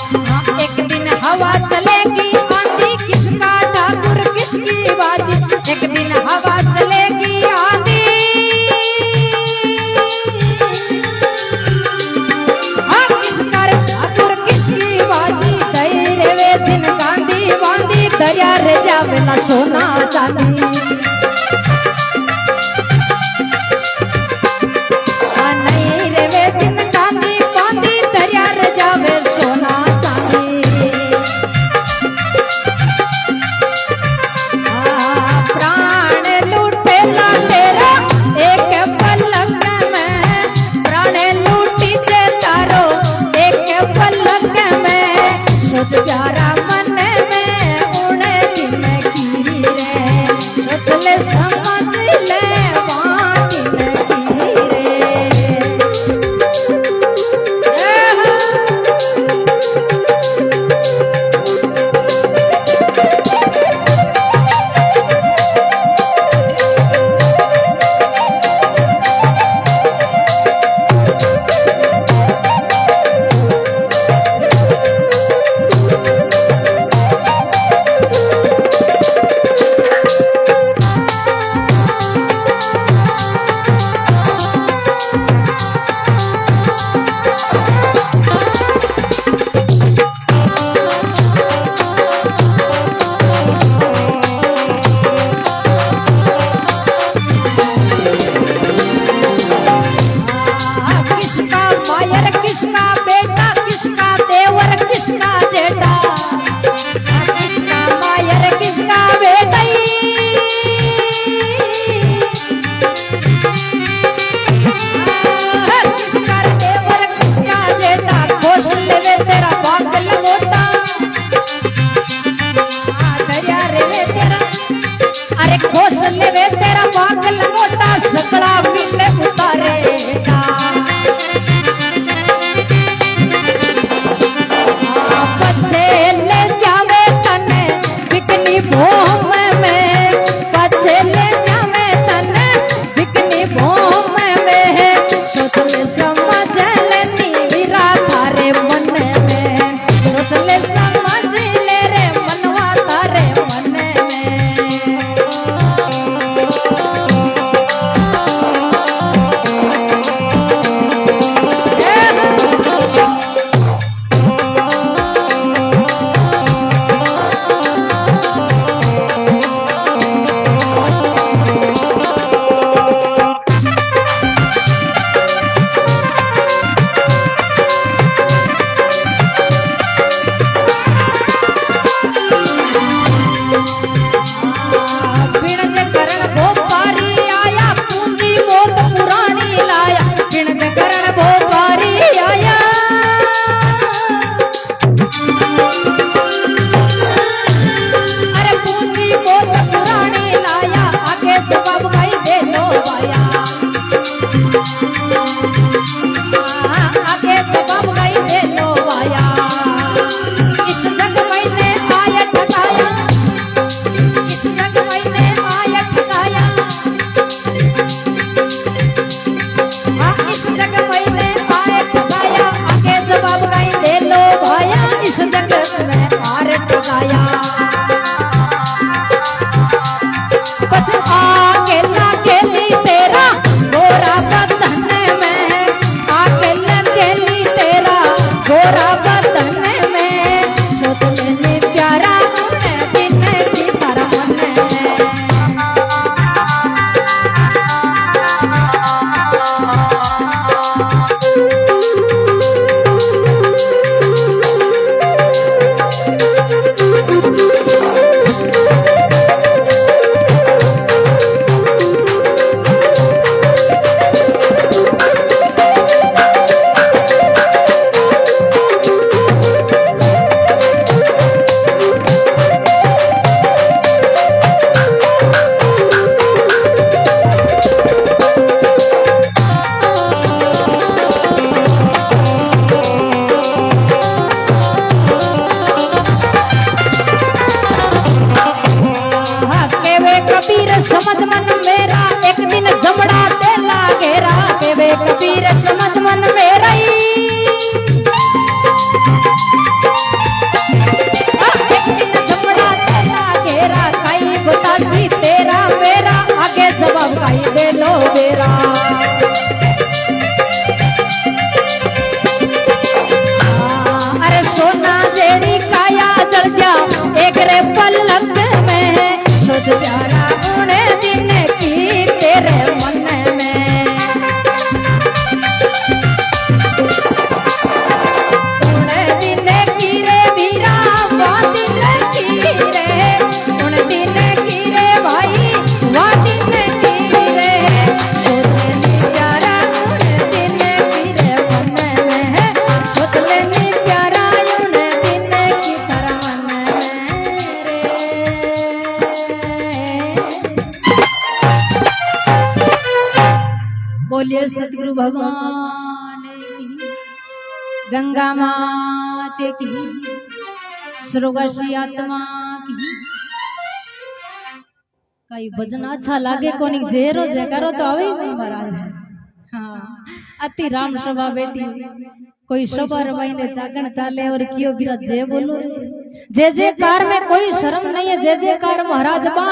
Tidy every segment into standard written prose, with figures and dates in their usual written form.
एक दिन हवा चलेगी आंधी किसका ठाकुर किसकी बाजी, एक दिन हवा चलेगी आंधी, हाँ किसका ठाकुर किसकी बाजी, धैर्य वे दिन गांधी बांधी दरिया रे जावेला सोना चांदी, नहीं रे वे दिन गांधी बांधी दरिया रे जावे सोना चांदी, प्राण लूटेला तेरा एक पलक में, प्राण लूटी दे तारो एक पलक में, शुद्ध प्यारा मन में उड़े दिन की रे, शुद्ध समझ ले वाणी की रे। किसका मायर किसका बेटा किसका देवर किसका जेठा, किसका मायर किसका बेटा, किसका देवर किसका जेठा, खोस ले तेरा बाग लंगोटा, दरिया रे वे तेरा, अरे खोस ले तेरा बाग लंगोटा, सकड़ा मिले उतारेगा, बच्चे ले जावे तने बिकनी भूम में, बच्चे ले जावे तने बिकनी भूम में, सोचले समझ ले नीरा थारे मन में, सोचले समझ ले रे मनवा थारे मन में। प्यारा उड़े दिन की तेरे मन में उड़े दिन की रे वीरा वाह दिन की रे उड़े दिन की रे भाई वाह दिन की रे सोचले प्यारा उड़े दिन की रे मन में सोचले प्यारा उड़े दिन की तरह मन में बोलिए सतगुरु भगवान की गंगा माते की स्वर्गसी आत्मा की कई भजन अच्छा लागे कोनी जेरो जे करो तो आवे महाराज हाँ अति राम सभा बेटी कोई सबर महीने जागण चाले और कियो बिरा जे बोलो जे कार में कोई शर्म नहीं है जे कार महाराज बा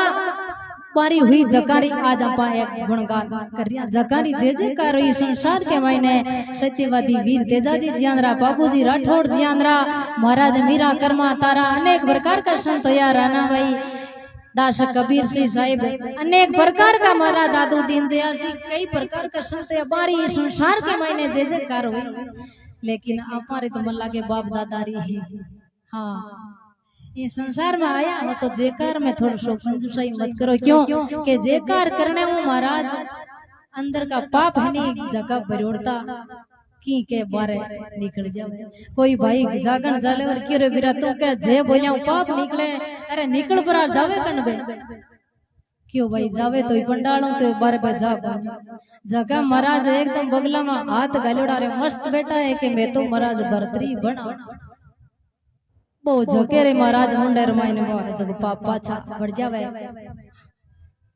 पारी हुई जकारी आज अपा एक गुणगान करिया जकारी जे कार हुई संसार के मायने सत्यवादी वीर तेजाजी जियांद्रा बाबूजी राठौड़ जियांद्रा महाराज मीरा कर्मा तारा अनेक प्रकार का संत या राणा भाई दास कबीर सिंह साहिब अनेक प्रकार का महाराज दादू दीन दयाल जी कई प्रकार का संत या बारी संसार के मायने जे कार हुई लेकिन हमारे तो मन लागे बाप दादारी है हाँ ये संसार में आया हो तो जेकार में थोड़ा सो कंजूसाई मत करो क्यों कि जेकार करने वो महाराज अंदर का पाप नहीं जगह बरोड़ता की के बारे निकल जावे कोई भाई जागण जाले और क्यों रे बिरा तू के जे बोलिया पाप निकले अरे निकल पर जावे कनबे क्यों भाई जावे तो पंडालों तो बारे पे जागो जगह महाराज एकदम बगला में हाथ गालोड़ा रे मस्त बैठा है कि मैं तो महाराज भरतरी बना बो झके रे महाराज मुंडे रमाइने जग पाप पाछा बढ़ जावे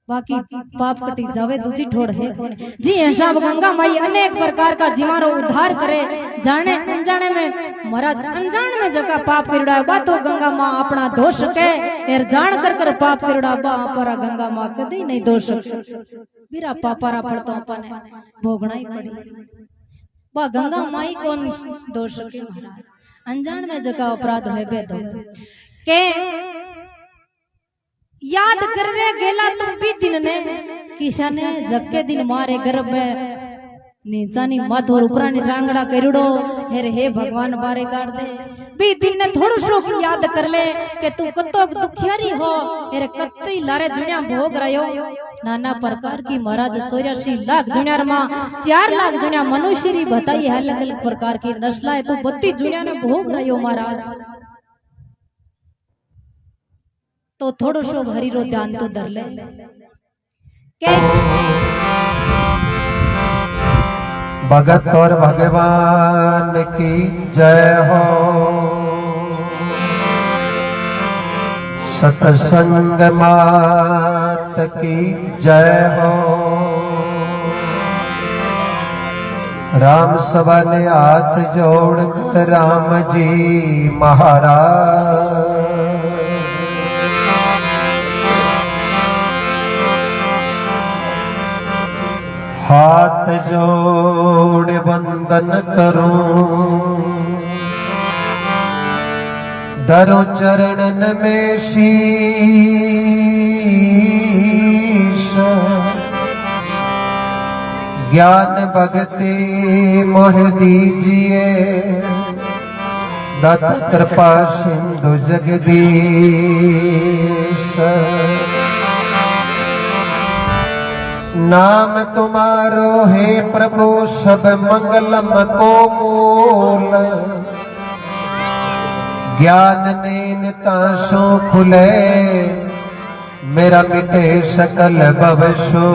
बाकी पाप कटी जावे दूसरी ठोड़ है कौन जी हिसाब गंगा माई अनेक प्रकार का जीवारो उद्धार करे जाने अनजाने में महाराज अनजान में जगह पाप करुड़ा बा तो गंगा माँ अपना दोष के एर जान कर पाप करुड़ा बा परा गंगा माँ कदी नहीं दोष बिरा पापारा पड़तो अपने भोगना ही पड़ी बा गंगा माई कौन दोष के महाराज अनजान में जगह अपराध है बेदो के याद कर रे गेला तुम भी दिन ने किसा ने जग के दिन मारे गर्भ में नीचानी मत और उपरानी रांगड़ा करुड़ो हे भगवान बारे काट दे भी दिन ने थोड़ो सो याद कर ले कि तू कतो दुखियारी हो एरे कत्ती लारे जुनिया भोग रयो नाना प्रकार की महाराज 84 लाख जुनियार मां 4 लाख जुनिया मनुष्य री बताई है अलग अलग प्रकार की नस्ला है तो 32 जुनिया ने भोग रयो महाराज तो थोड़ो सो हरी रो ध्यान तो धर ले के भगत और भगवान की जय हो सतसंग मात की जय हो राम सभा ने हाथ जोड़कर राम जी महाराज हाथ जोड़ वंदन करूं दरो चरणन में शीश ज्ञान भक्ति मोह दीजिए दाता कृपा सिंधु जगदीश नाम तुम्हारो है प्रभु सब मंगलम को मूल ज्ञान नेनता सो खुले मेरा मिटे सकल भवशो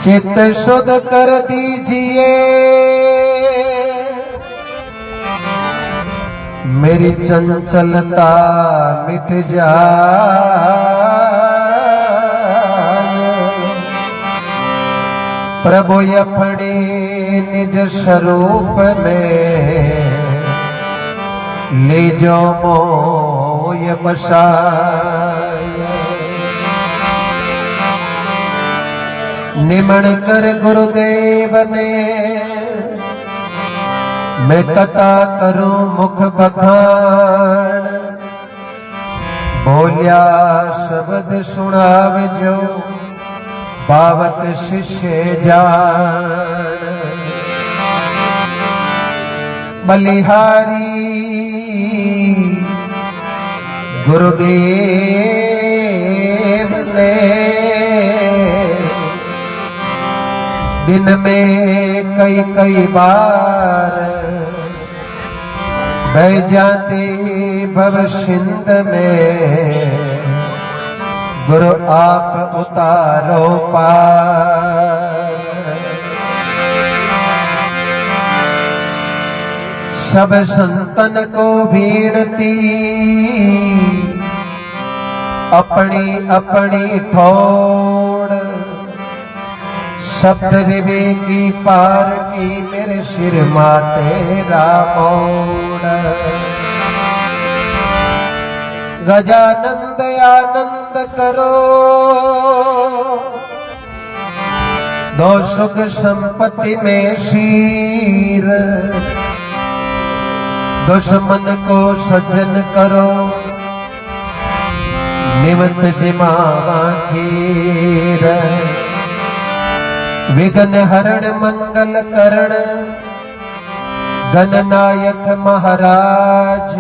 चित्त शुद्ध कर दीजिए मेरी चंचलता मिट जाए प्रभु अपने निज स्वरूप में ले जाओ मोय बसाए निमण कर गुरुदेव ने मैं कथा करूं मुख बखान बोलिया शब्द सुनावजो बावक शिष्य जान बलिहारी गुरुदेव ने दिन में कई कई बार बह जाते भव सिंध में गुरु आप उतारो पार। सब संतन को भीड़ती अपनी अपनी ठोड़ शब्द विवेकी पार की मेरे सिर माते रामोड़। गजानंद आनंद करो दो सुख संपत्ति में शीर दुश्मन को सज्जन करो निवत जिमावा खीर। विघ्न हरण मंगल करण गणनायक महाराज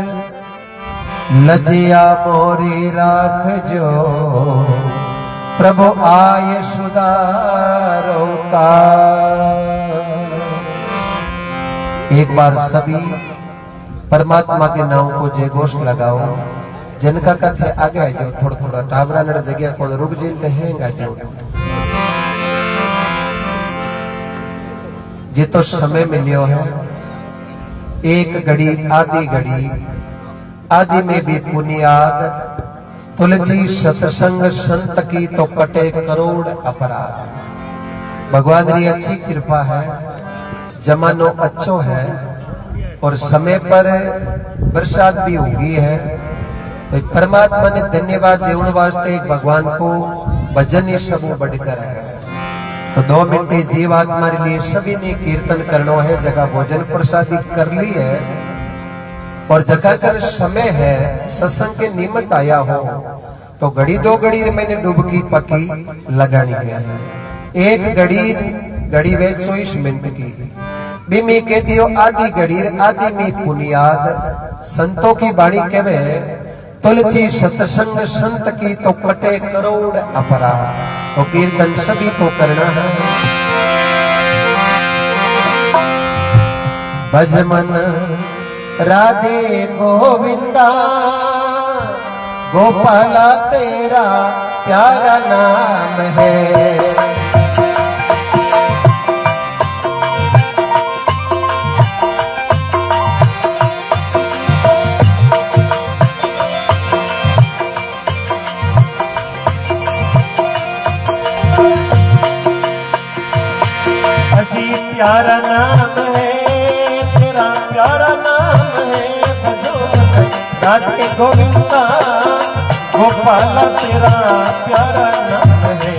लजिया मोरी राख जो प्रभु आय सुधारो का। एक बार सभी परमात्मा के नाम को जय घोष लगाओ। जिनका कथे आगे जो थोड़ा थोड़ा टाबरा लड़ जगह को रुक जीते हैं जो ये तो समय मिलियो है एक घड़ी आदि में भी पुनियाद तुलसी सत्संग संत की तो कटे करोड़ अपराध। भगवान की अच्छी कृपा है जमानो अच्छो है और समय पर बरसात भी होगी है तो परमात्मा ने धन्यवाद देने वास्ते एक भगवान को भजन ही सब बढ़कर है। तो 2 मिनट जीवात्मा के लिए सभी ने कीर्तन करना है। जगह भोजन प्रसादी कर ली है और जगह कर समय है सत्संग के निमित्त आया हो तो घड़ी 2 घड़ी मैंने डुबकी पकी लगानी है। एक घड़ी वे 24 मिनट की भी मैं कह दियो आदि घड़ी आदि में पुनियाद संतों की बाणी कहवे तुलसी सत्संग संत की तो कटे करोड़ अपराध। तो कीर्तन सभी को करना है। भज मन राधे गोविंदा गोपाला तेरा प्यारा नाम है। प्यारा नाम है तेरा प्यारा नाम है भजो राधे गोविंदा गोपाला तेरा प्यारा नाम है।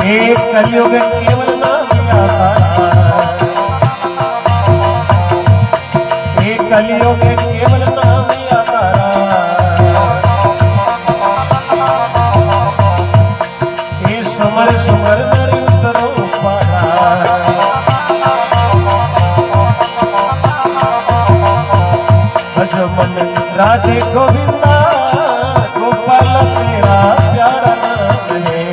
एक कलयुग केवल नाम आता एक कलयुग केवल नाम आता ये समर समर नर उतरो पारा भज मन राधे गोविंदा गोपाल तेरा प्यारा नाम है।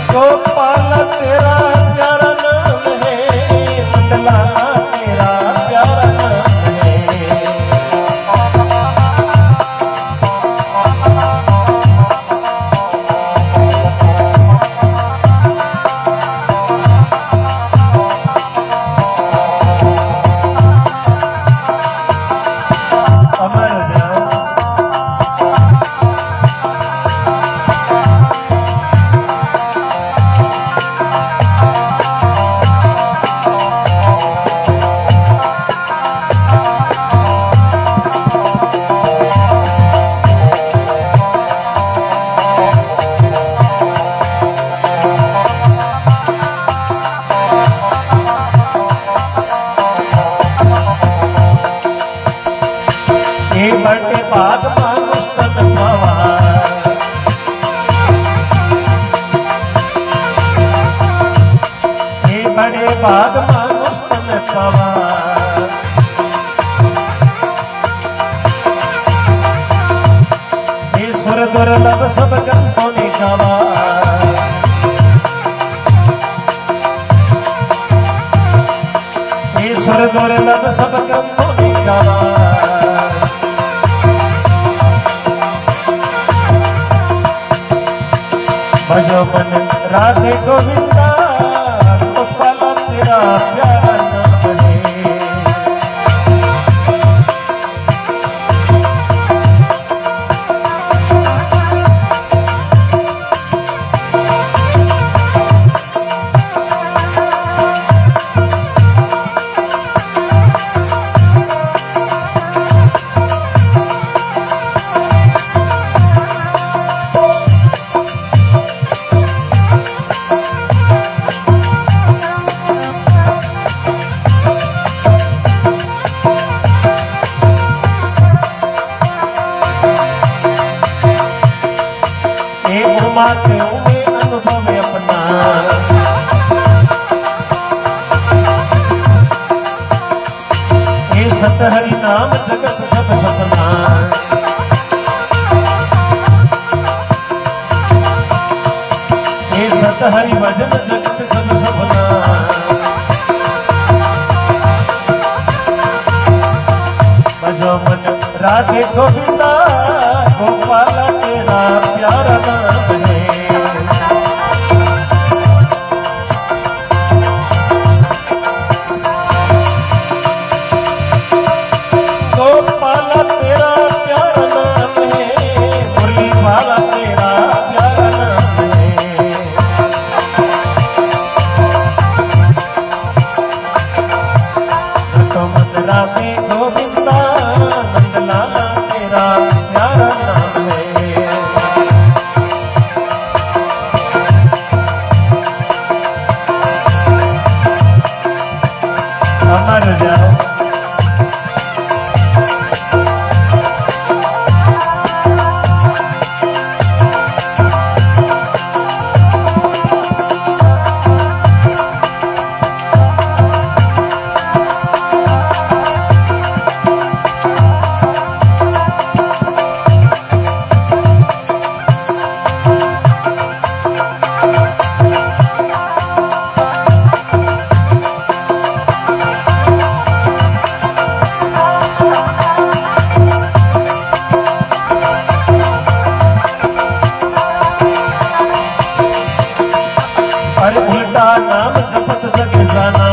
गोपाल तेरा प्यारा नाम है मंडला तेरा बड़े बाग मानुष तन पावा ईश्वर दुर्लभ सब ग्रंथों ने गावा ईश्वर दुर्लभ सब ग्रंथों ने गावा भजो मन राधे गोविंदा गोपाल तेरा प्यारा नाम है माते में अनुभव अपना ये सत हरि नाम जगत सब सपना ये सत हरि भजन जगत सब सपना भजो मन राधे गोविंदा गोपाल तेरा प्यारा नाम है गोपाल तेरा प्यारा नाम है मुरली वाला तेरा प्यारा नाम है तो मन राधे गोविंदा नंदलाला तेरा प्यारा नाम है अमर जाओ नाम जपत जग जाना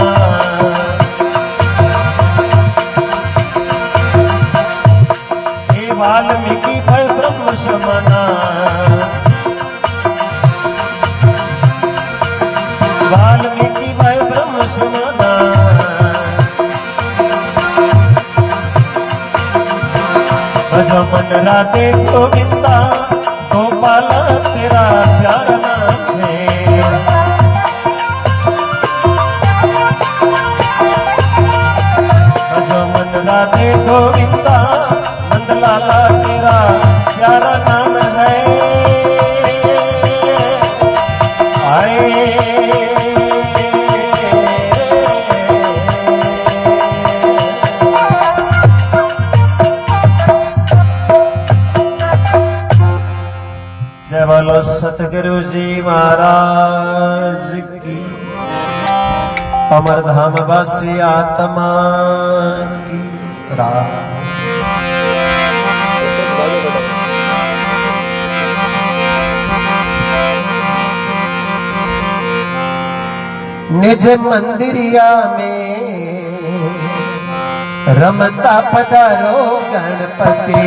हे वाल्मीकि भय ब्रह्म समाना वाल्मीकि भय ब्रह्म समाना भजो मन राधे गोविंदा गोपाल तेरा प्यारा नाम है राधे गोविंदा नंदलाला तेरा प्यारा नाम है आए जय बोलो सतगुरु जी महाराज की अमरधाम वासी आत्मा की राम निज मंदिरिया में रमता पधारो गणपति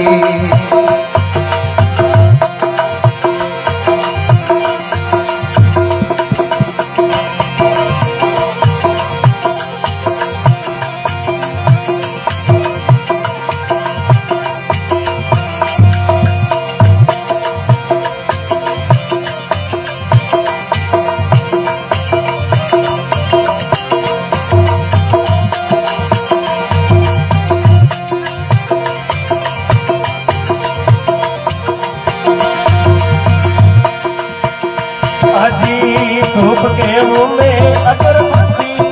धूप के मुँह में अगरबत्ती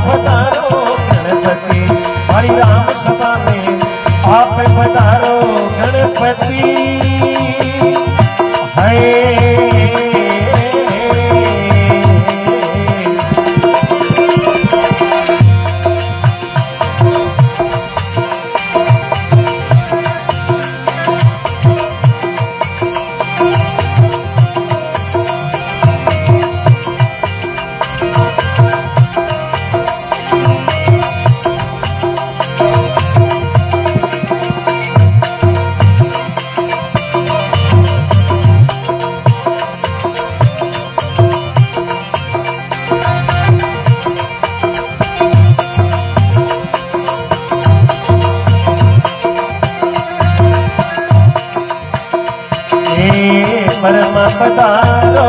पधारो गणपति, हरि राम सभा में आप पधारो गणपति है। परम पधारो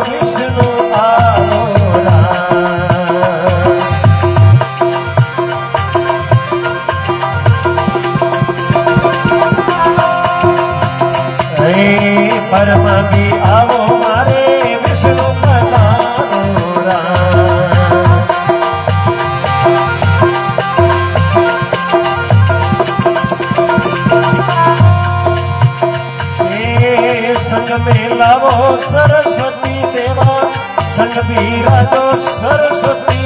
विष्णु आओ राम, परम भी आओ मारे विष्णु पधारो राम। संग में लावो सरस्वती देवा, संग विराजो सरस्वती,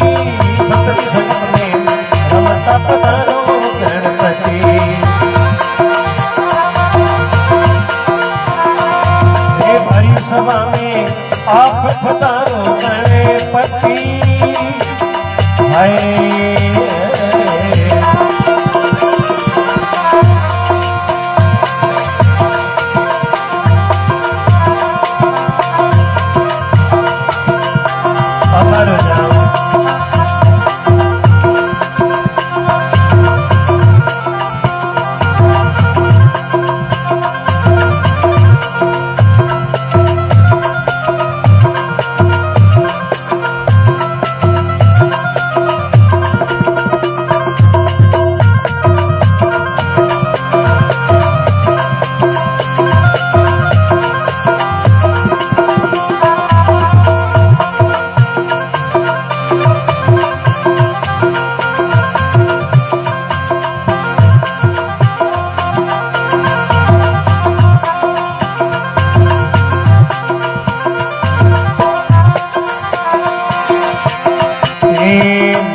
सतरी संग में रमता पधारो गणपति। हे भरी सभा में आप पधारो गणपति है।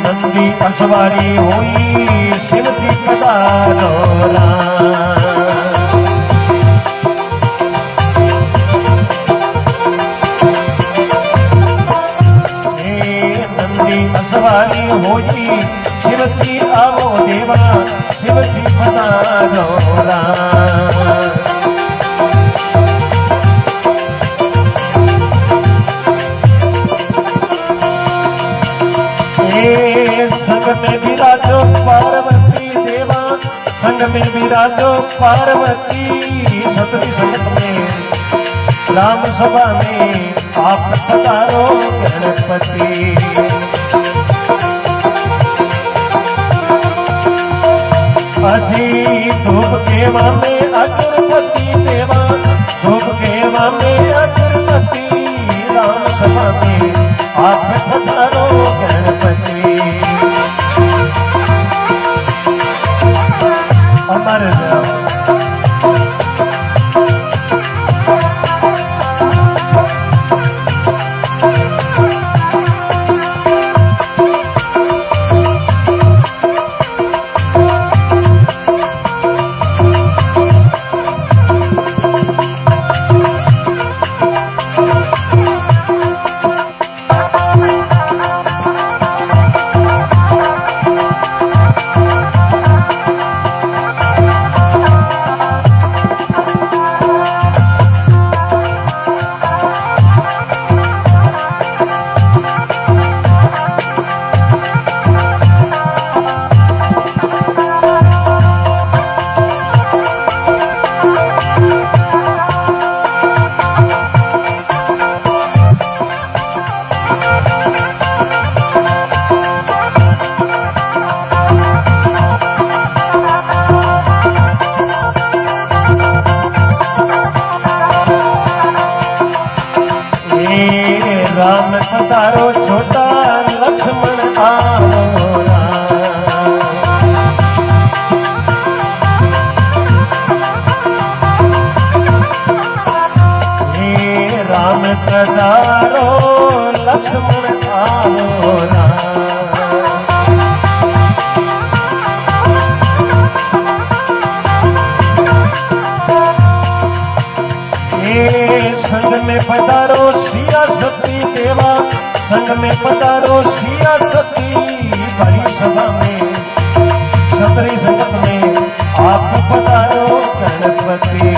नंदी असवारी हुई शिव जी पधारो राम, नंदी असवारी हुई शिव जी आवो देवा, शिव जी पधारो राम। संग में विराजो पार्वती देवा, संग में विराजो पार्वती, सतरी संगत में राम सभा में आप पधारो गणपति। अजी धूप केवा में अगरबत्ती देवा, धूप केवा में अगरबत्ती, राम सभा में आप पधारो गणपति। अमर राम पधारो लक्ष्मण आओ राम। संग में पधारो सिया सती देवा, संग में पधारो सिया सती भरी सभा में, सतरी संगत में आप पधारो गणपति।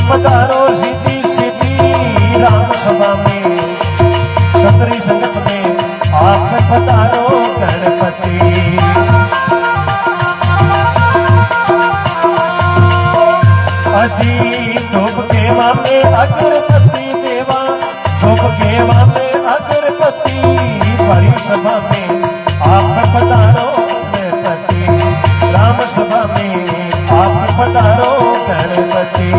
पधारो सीधी सीधी राम सभा में, सतरी संगत में आप पधारो गणपति। अजी धूप के मामे अगरबत्ती देवा, धूप के मामे अगरबत्ती भरी सभा में आप पधारो गणपति। राम सभा में आप पधारो गणपति।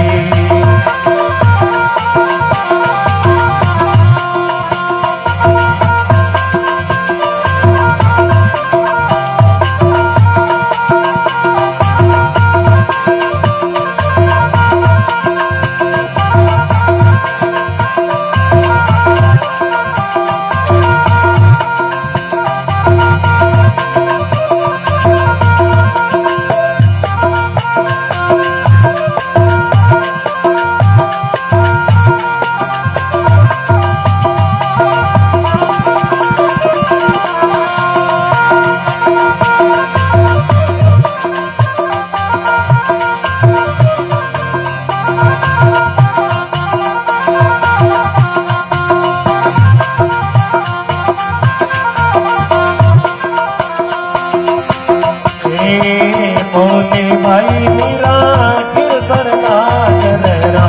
भाई मेरा गिरधर नागरा,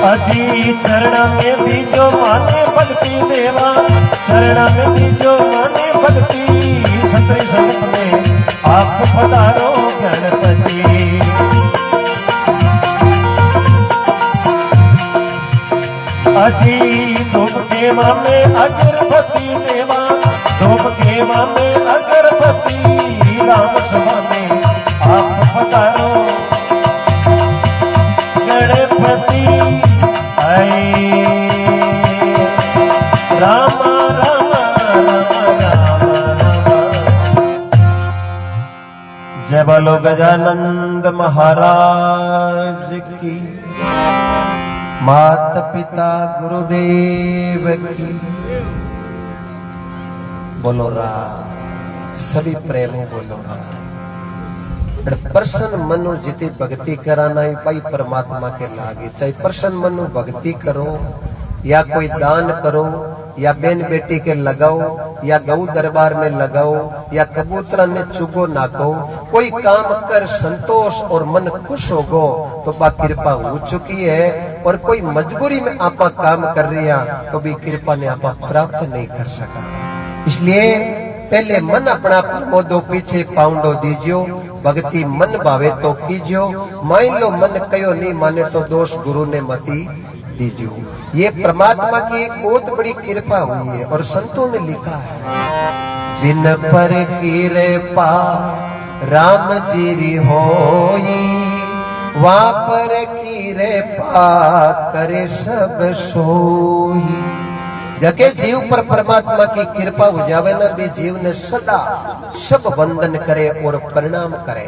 अजी चरण में दीजो माने भक्ति देवा, चरण में दीजो माने भक्ति। सतरी संगत में आप पधारो गणपति। अजी धूप के मामे अगरबत्ती देवा, धूप के मामे अगरबत्ती राम सभा में आप पधारो गणपति। आए राम राम राम राम। जय बोलो गजानंद महाराज की, माता पिता गुरुदेव की। बोलो राम, सभी प्रेमो बोलो राम। प्रसन्न मनु जिते भक्ति कराना ही भाई परमात्मा के लागे। चाहे प्रसन्न मनु भक्ति करो या कोई दान करो या बेन बेटी के लगाओ या गौ दरबार में लगाओ या कबूतरा ने चुगो नाको, कोई काम कर संतोष और मन खुश होगो तो बा कृपा हो चुकी है। और कोई मजबूरी में आपा काम कर रिया तो भी कृपा ने आपा प्राप्त नहीं कर सका। इसलिए पहले मन अपना प्रमोदो पीछे पाउंडो दीजियो, भक्ति मन भावे तो कीजियो। मान लो मन कयो नहीं माने तो दोष गुरु ने मती दीजियो। ये परमात्मा की एक बहुत बड़ी कृपा हुई है। और संतों ने लिखा है, जिन पर कृपा राम जीरी होई वापर की रे पा करे सब सोई। जके जीव पर परमात्मा की कृपा हो जावे ना भी जीव ने सदा सब वंदन करे और प्रणाम करे।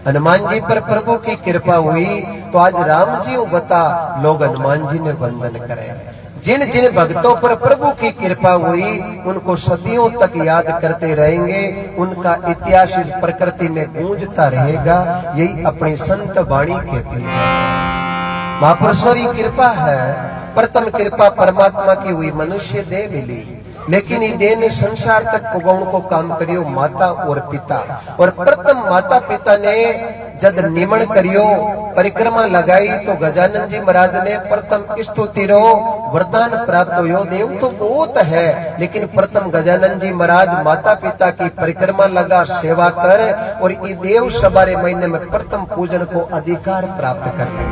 हनुमान जी पर प्रभु की कृपा हुई तो आज राम जी बता लोग हनुमान जी ने वंदन करे। जिन जिन भक्तों पर प्रभु की कृपा हुई उनको सदियों तक याद करते रहेंगे, उनका इतिहास इस प्रकृति में गूंजता रहेगा। यही अपनी संत वाणी कहती है। महापुरुषों की कृपा है, प्रथम कृपा परमात्मा की हुई, मनुष्य देह मिली, लेकिन ये देह ने संसार तक पुगाउण को काम करियो माता और पिता। और प्रथम माता पिता ने जब निमण करियो परिक्रमा लगाई तो गजानन जी महाराज ने प्रथम स्तुति रो वरदान प्राप्त हो। देव तो बहुत है, लेकिन प्रथम गजानन जी महाराज माता पिता की परिक्रमा लगा सेवा कर और ये देव सबारे महीने में प्रथम पूजन को अधिकार प्राप्त कर ले।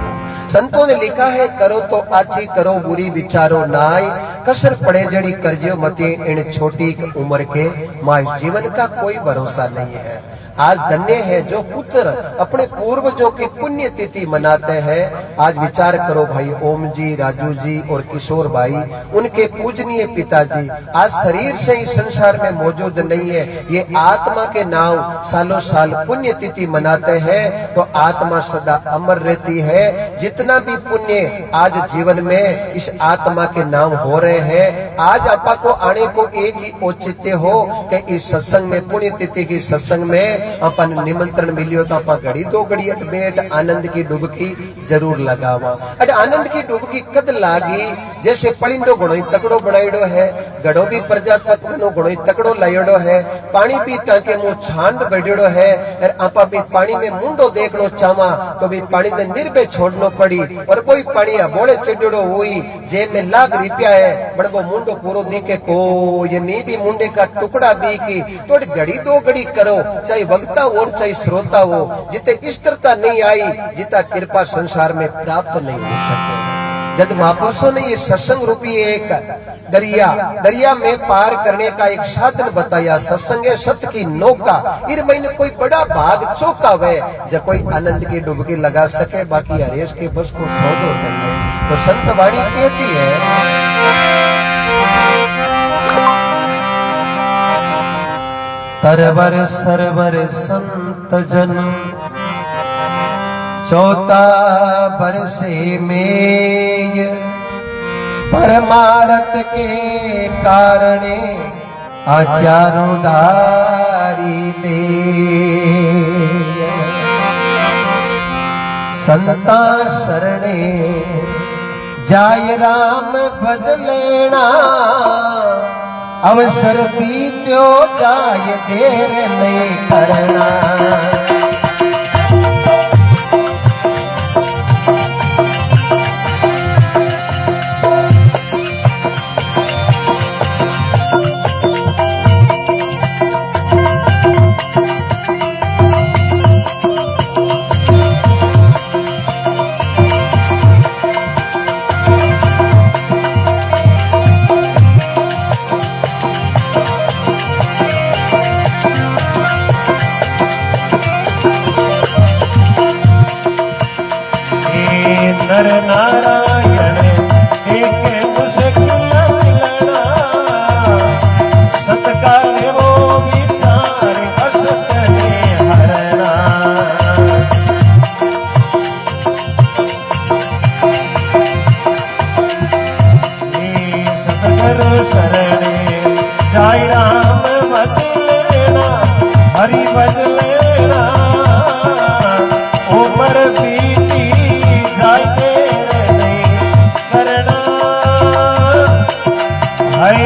संतों ने लिखा है करो तो आची करो बुरी विचारो नाय, कसर पड़े जड़ी करजियो मती इन छोटी उम्र के माँ। जीवन का कोई भरोसा नहीं है। आज धन्य है जो पुत्र अपने पूर्वजों की पुण्य तिथि मनाते हैं। आज विचार करो भाई ओम जी, राजू जी और किशोर भाई, उनके पूजनीय पिताजी आज शरीर से ही संसार में मौजूद नहीं है। ये आत्मा के नाम सालों साल पुण्य तिथि मनाते हैं तो आत्मा सदा अमर रहती है। जितना भी पुण्य आज जीवन में इस आत्मा के नाम हो रहे हैं, आज आपा को आने को एक ही औचित्य हो कि इस सत्संग में, पुण्य तिथि की सत्संग में अपन निमंत्रण मिलियो तो आपा घड़ी दो घड़ी अट बैठ आनंद की डुबकी जरूर लगावा। अट आनंद की डुबकी कद लागी जैसे पलिंडो घणो तकड़ो बनाइडो है, घड़ो भी प्रजापत घणो तकड़ो लाइडो है, पानी भी टांके मुंह छांड बैठो है। और आपा भी पानी में मुंडो देखनो चावा तो भी पानी ने निर्भय छोड़नो पड़ी। और कोई पानी बोले चिड़ो हुई जे में लाख रुपया है बड़ो मुंडो पूरो दिखे को ये नी भी मुंडे का टुकड़ा दी की तो घड़ी दो घड़ी करो, चाहे वक्ता और चाहे श्रोता हो। जिते स्थिरता नहीं आई, जिता कृपा संसार में प्राप्त नहीं हो सकते। जब महापुरुषों ने ये सत्संग रूपी एक दरिया में पार करने का एक साधन बताया, सत्संग सत्य की नौका, इर महीने कोई बड़ा भाग चौका वे जब कोई आनंद की डुबकी लगा सके, बाकी हरेश के बस को सौदो नहीं है। तो संत वाणी कहती है तरवर सरवर संत जन चौथा बरसे में परमारथ के कारणे आचारो दारी दे। संता शरणे जाय राम भज लेना, अवसर बीत्यो जाय देर नहीं करना। नर नारायण एक मुश्किल मिलना, सतकाल वो विचार असत ने हरना। सतगुरु शरणे जाय राम भज लेना, हरि भज लेना, उमर बीती जाय देर नहीं करना। हाय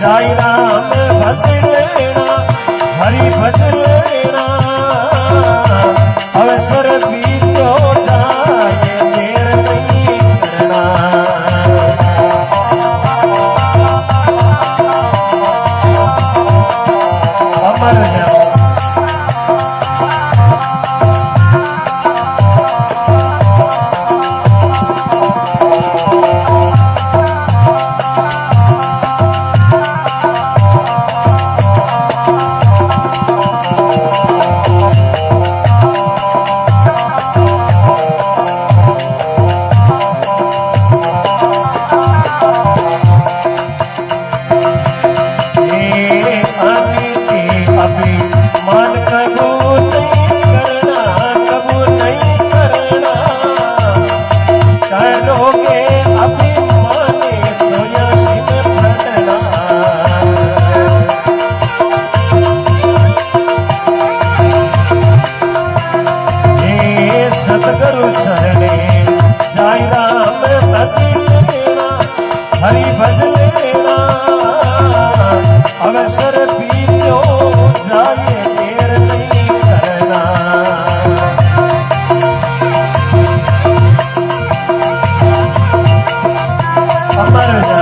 जाई राम भज लेना हरि भज लेना अवसर बीतो जाए देर नहीं करना अमर है हरि भज लेना अवसर बीतो जाए देर नहीं करना अमर है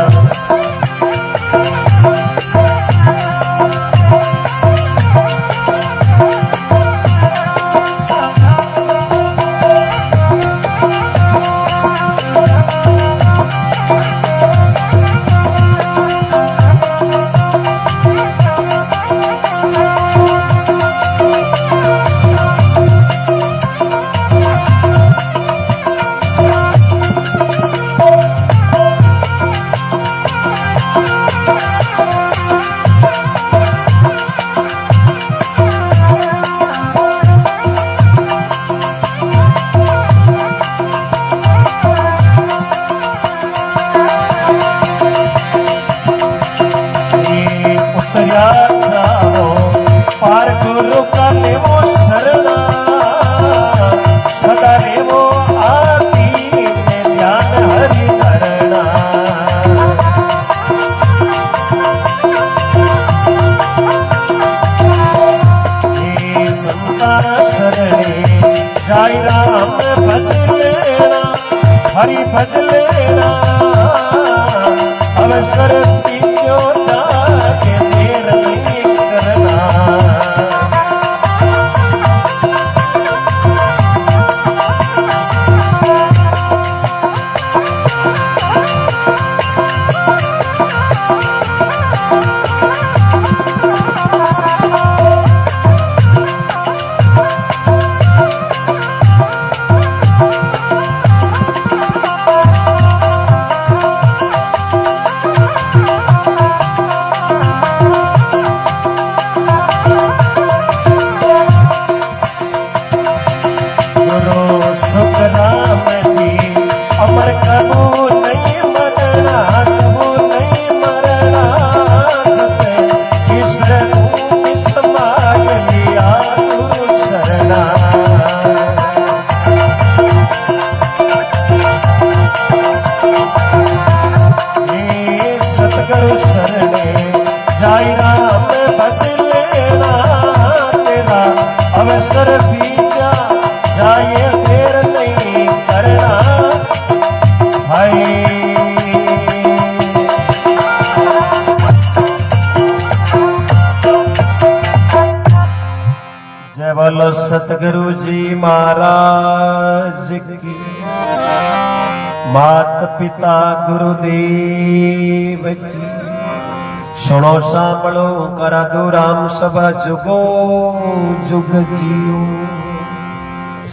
पार गुरु का लेवो शरणा सदा लेवो आरती में ध्यान हरि धरना ये संतान शरणे जाई राम भज लेना हरि भज लेना अवसर बीतो जाके देर नहीं करना अमर कबू नहीं मरना कबू नहीं मरना सत ईश्वर समाग लिया गुरु शरणा ये सतगुरु शरणे जाई राम भज लेना तेरा अवसर बीता जाए देर नहीं करना जय बोलो सतगुरु जी महाराज की मात पिता गुरुदेव की सुनो सांभळो करा दो राम सभा जुगो जुग जियो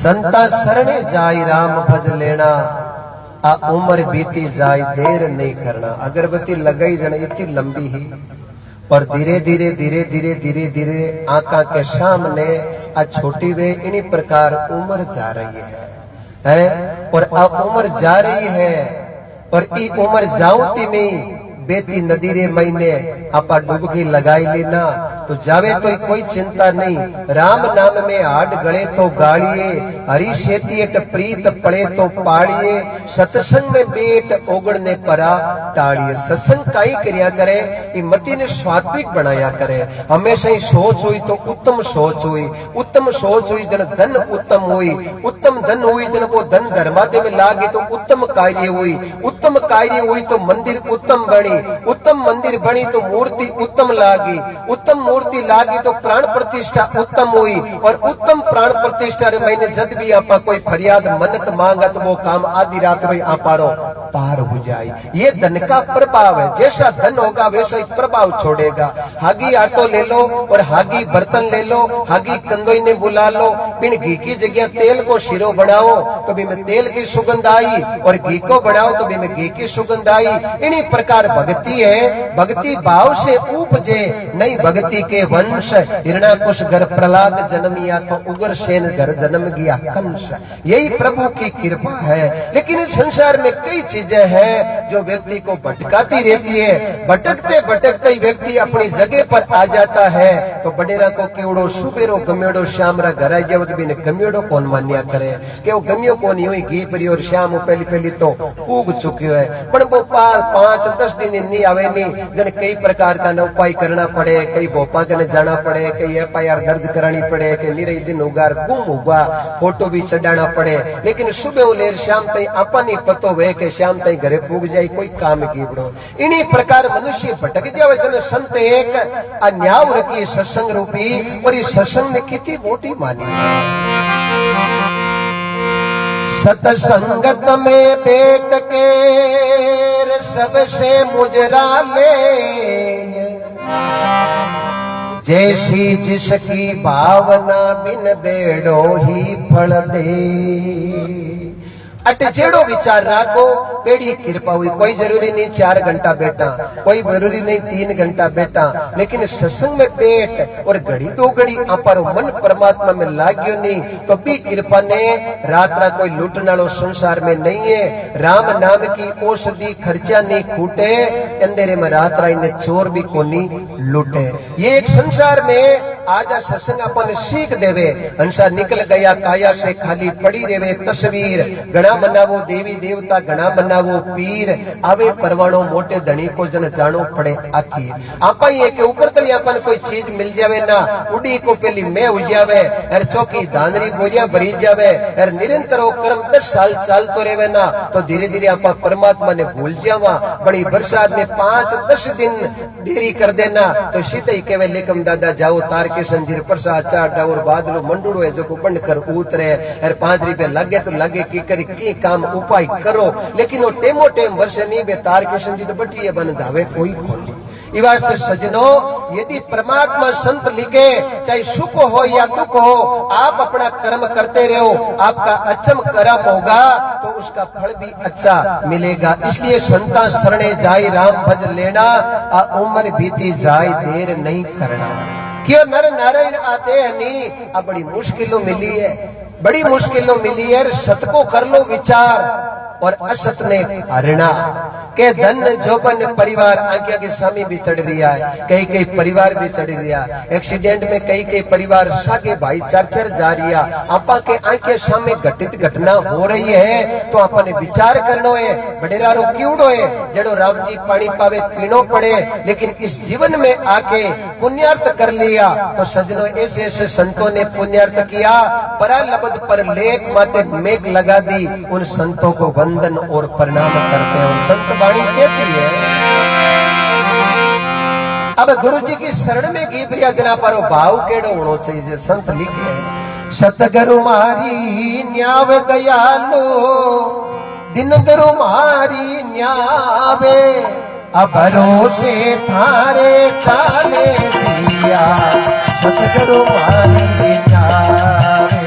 संता शरणे जाई राम भज लेना आ उम्र बीती जाए देर नहीं करना अगरबत्ती लगाई जाना इतनी लंबी ही और धीरे धीरे धीरे धीरे धीरे धीरे आंखा के सामने आ छोटी वे इन्हीं प्रकार उम्र जा रही है और आ उम्र जा रही है और ई उम्र जाऊती में बेती नदी रे महीने आपा डुबकी लगाई लेना तो जावे तो कोई चिंता नहीं। राम नाम में हाड गले तो गाड़िए, हरी सेतीट प्रीत पड़े तो पाड़िए, सत्संग में बेट ओगड़ने परा टाड़िए। सत्संग काई करिया करे, ये मति ने स्वात्विक बनाया करे। हमेशा ही सोच हुई तो उत्तम सोच हुई, उत्तम सोच हुई जन धन उत्तम हुई, उत्तम धन हुई जन को धन धर्मादे में लागे तो उत्तम कार्य हुई, उत्तम कार्य हुई तो मंदिर उत्तम बनी, उत्तम मंदिर बनी तो मूर्ति उत्तम लागी, उत्तम मूर्ति लागी तो प्राण प्रतिष्ठा उत्तम हुई, और उत्तम प्राण प्रतिष्ठा रे मैंने जद भी आपा कोई फरियाद मन्नत मांगा तो वो काम आधी रात में आपारो पार हो जाए। ये धन का प्रभाव है, जैसा धन होगा वैसा ही प्रभाव छोड़ेगा। हागी आटो ले लो और हागी बर्तन ले लो, हागी कंदोई ने बुला लो, बिन घी की जगह तेल को शिरो बनाओ तो भी में तेल की सुगंध आई, और घी को बनाओ तो भी में घी की सुगंध आई। इन्हीं प्रकार भक्ति है, भक्ति भाव से उपजे, नहीं भक्ति के वंश। हिरणाकुश घर प्रहलाद जन्मिया तो उग्रसेन घर जन्म गया कंस। यही प्रभु की कृपा है। लेकिन इस संसार में कई चीजें हैं जो व्यक्ति को भटकाती रहती है। भटकते भटकते ही व्यक्ति अपनी जगह पर आ जाता है तो बडेरा को केवड़ो सुबेरो गम्योड़ो श्यामरा घर आई जावत भी ने गम्योड़ो कौन मान्या करे कि वो गम्यो कौन हुई घी परी और श्याम पहली पहली तो उग चुक्यो है। पर वो 5-10 दिन नहीं आवे नहीं, जन कई प्रकार का उपाय करना पड़े, कई भोपा कने जाना पड़े, कई FIR दर्ज करानी पड़े, कई निरई दिन उगार गुम हुआ फोटो भी चढ़ाना पड़े। लेकिन सुबह लेर शाम तई अपनी पतो वे के शाम तई घरे पूग जाए कोई काम कीबड़ो। इन्हीं प्रकार मनुष्य भटक जावे। जन संत एक अन्याव रखी सत्संग रूपी, और इस सत्संग ने कितनी मोटी मानी है। सतसंगत में बैठ के सबसे मुजरा ले, जैसी जिसकी भावना बिन बेड़ो ही फल दे। अट जेड़ो विचार राखो बेड़ी कृपा हुई। कोई जरूरी नहीं 4 घंटा बैठा, कोई जरूरी नहीं 3 घंटा बैठा, लेकिन सत्संग में बैठ और घड़ी 2 घड़ी अपारो मन परमात्मा में लाग्यो नहीं तो भी कृपा ने। रात्रा कोई लूटनालो संसार में नहीं है। राम नाम की औषधि खर्चा नहीं खूटे, अंधेरे में रात्रा इन्हें चोर भी कोनी लूटे। ये एक संसार में आज सत्संग अपन सीख देवे। हंसा निकल गया काया से खाली पड़ी रेवे तस्वीर, घना बनावो देवी देवता घना बनावो पीर, आवे परवाणो मोटे धनी को जन जानो पड़े आखिर। आपा ये के ऊपर तली अपन कोई चीज मिल जावे ना, उड़ी को पहली मैं हो जावे, और चौकी धानरी बोरिया भरी जावे, और निरंतर वो कर्म 10 साल चलतो रेवे ना तो धीरे धीरे आपा परमात्मा ने भूल जावा। बड़ी बरसात में 5-10 दिन देरी कर देना तो सीधे ही केवल लेकम दादा जाओ तार के संजीर प्रसाद चार डावर बादलो मंडूड़ो है जो को बंद कर उतरे, और 5 रुपए लगे तो लगे की करी की काम उपाय करो। लेकिन वो टेमो टेम वर्ष नहीं बे तार के संजीर बटिए बन धावे कोई खोली। वास्ते सजनों, यदि परमात्मा संत लिखे चाहे सुख हो या दुख हो, आप अपना कर्म करते रहो, आपका अच्छम कर्म होगा तो उसका फल भी अच्छा मिलेगा। इसलिए संता शरणे जाई राम भज लेना, उम्र बीती जाए देर नहीं करना। क्यों नर नारायण आते हैं नहीं, अब बड़ी मुश्किलों मिली है, बड़ी मुश्किलों मिली है। सत को कर लो विचार और असत ने हरणा के धन जोबन परिवार आज्ञा के स्वामी भी चढ़ रहा है, कई कई परिवार भी चढ़ रहा है। एक्सीडेंट में कई कई परिवार सागे भाई चर जा रिया। आपा के आंखें सामने घटित घटना हो रही है तो आपने विचार करनो है। बडेरारो क्यूड़ो है जड़ो राम जी पानी पावे पीनो पड़े, लेकिन इस जीवन में आके पुण्यार्थ कर लिया तो सजनों ऐसे ऐसे संतों ने पुण्यार्थ किया। परा लबद पर लेख माते मेघ लगा दी, उन संतों को वंदन और प्रणाम करते हैं। और संत वाणी कहती है, अब गुरु जी की शरण में गी प्रिया जना पारो भाव केड़ो होना चाहिए। संत लिखे सतगुरु मारी न्याव दयालो, दिन गुरु मारी न्यावे, अब भरोसे थारे चाले दिया, सतगुरु मारी न्यावे।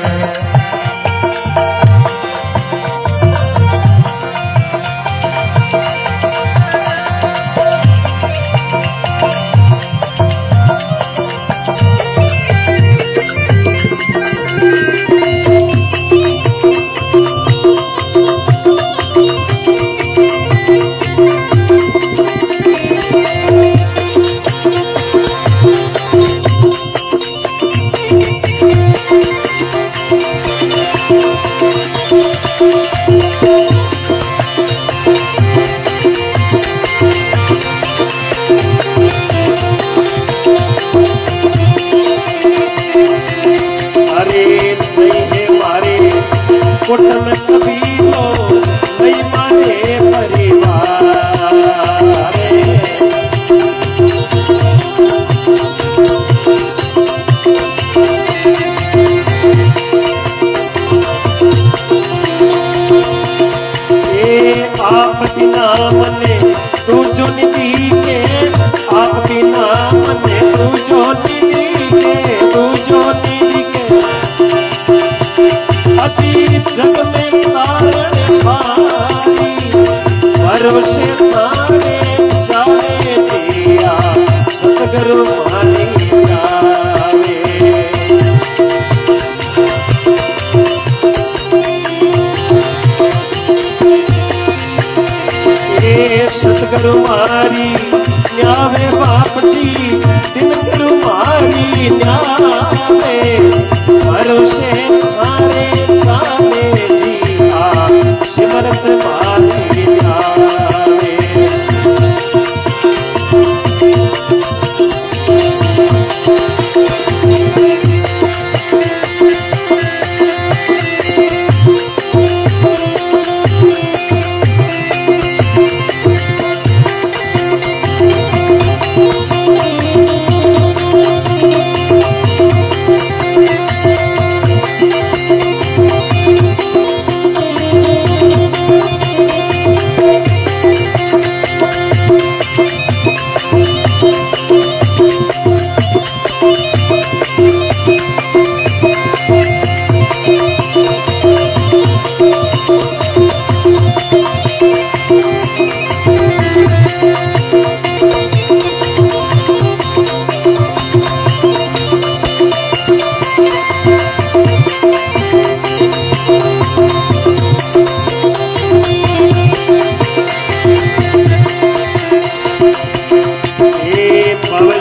कुटुंब कबीलो नहीं मारे परिवार आप बिना मने तू जो निधि के आप बिना मने तू जो निधि के अजीब जग में तारण भारी भरोसे तारे चाहे दिया सतगुरु मानी जावे सतगुरु मारी न्यावे बाप जी दिन गुरु मारी न्यावे भरोसे थारे जाने जिया सिमरत मारी न्यावे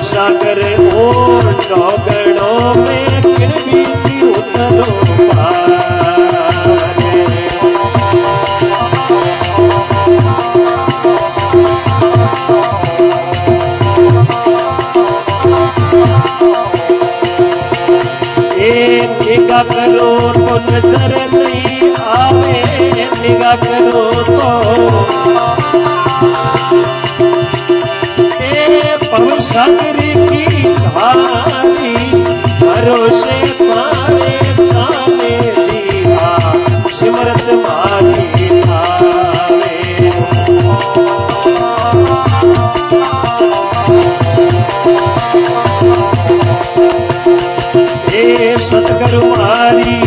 सागर और डोगड़ों में किरबी थी उतरो निगाह करो तो नजर नहीं आवे निगाह करो तो पवन सागर की धारी भरोसे तारे जाने जिया सिमरत मारी भावे सतगुरु मारी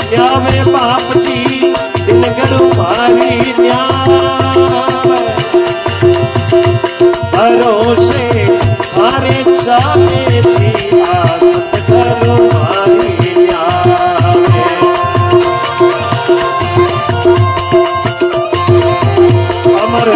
न्यावे बाप जी दिन गुरु मारी न्यावे भरोसे थारे जाने जिया सतगुरु मारी न्यावे अमर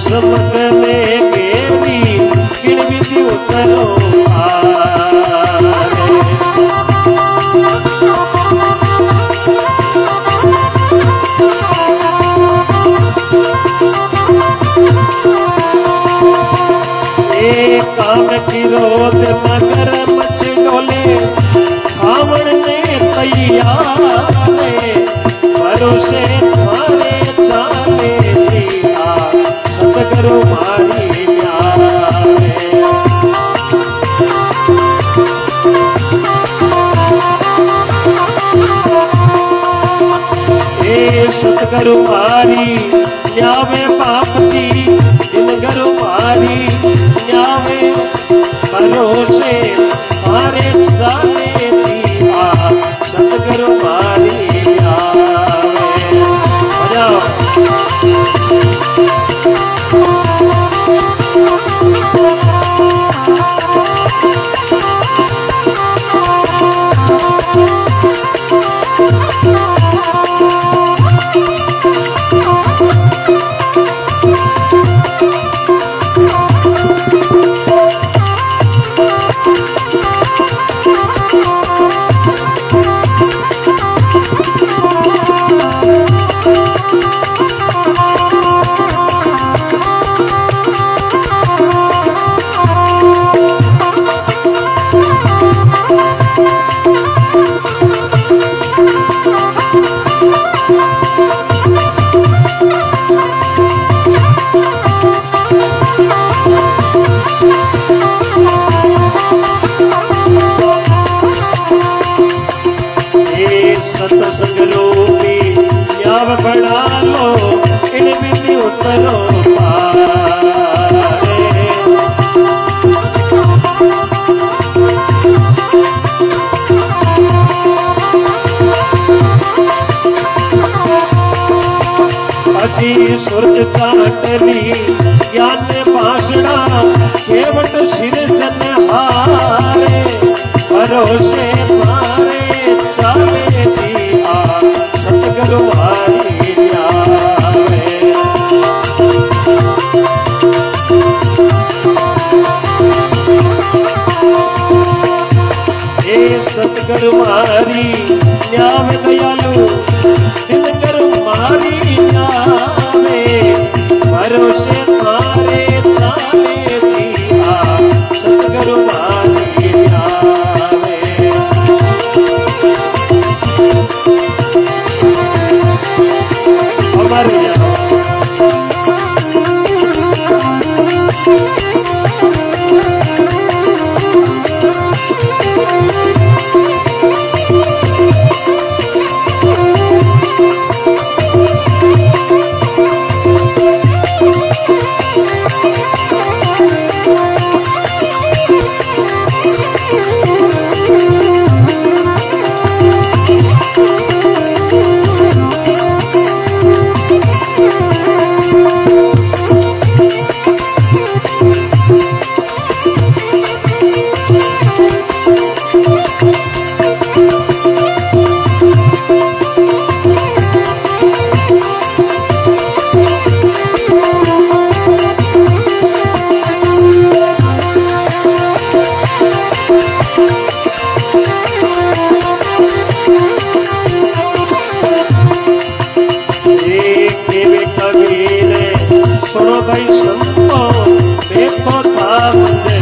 समक में मेरी किड़बिती उतरो काम की रोत मगर मच डोले खावण ने तैयार भरोसे थारे चाले जिया सतगुरु मारी न्यावे गरु मारी न्यावे बाप जी दिन गरु मारी न्यावे भरोसे मारे साले जी आ सतगुरु मारी आवे बजाओ सतसंग रूपी न्याव बना लो इन विधि उतरो पारे अजी सुरत चाटली ज्ञान भाषणा केवट सिरजन हारे भरोसे मारे चाले जी आ सतगुरु मारी आवे ए सतगुरु मारी न्यावे दयालु दिन गुरु मारी न्यावे भरोसे मारे चाले जी आ सतगुरु मारी आवे हमारे सुनो भाई संतो देखो था मुझे